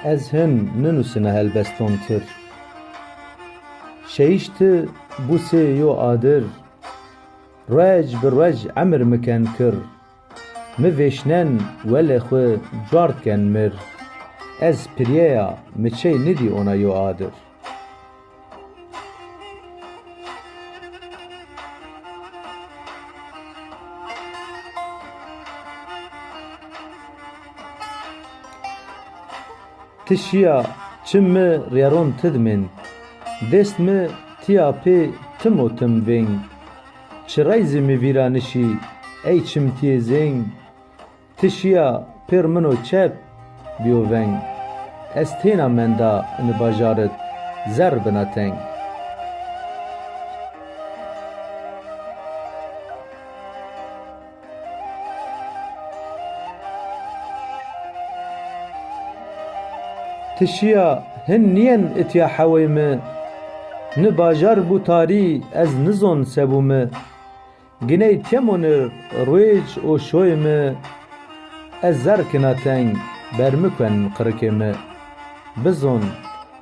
Ez hin ninusine helbestontir. Şeyişti bu sê yo adir. Rej bi rej emir miken kir. Mi vêşnen welê xwe car diken mir. Ez piryeya mi çey nidî ona yo adir. Tişiya çim mi rêron tidmin. Dest mi tiya pê tim û tim vêng. Çi reyzê mi vîranişî ey çimtiyê zêng. Tişiya pêr min û çep bîyoveng. Ez têna menda ni bajarit zer bina teng. Tişiya hin niyen itiya hewê mi. Ni bajar bû tarî ez nizon sebû mi. Giney temonir rêç û şoyê mi. Ez zer kina teng bermikuen qirikê mi. Bizon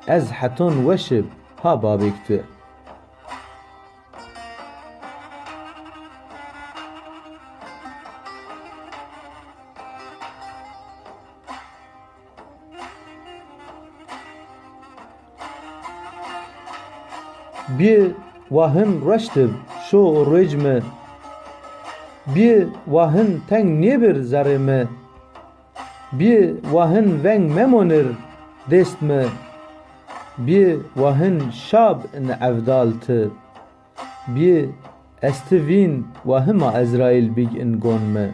ez heton weşib ha bavêk tu. Bî wahin reştib şo û rêc mi. Bî wahin teng nêbir zerê mi. Bî wahin veng memonir dest mi. Bî wahin şab in evdal ti. Bî ez ti vîn wahima Ezraîl bîg in gon mi.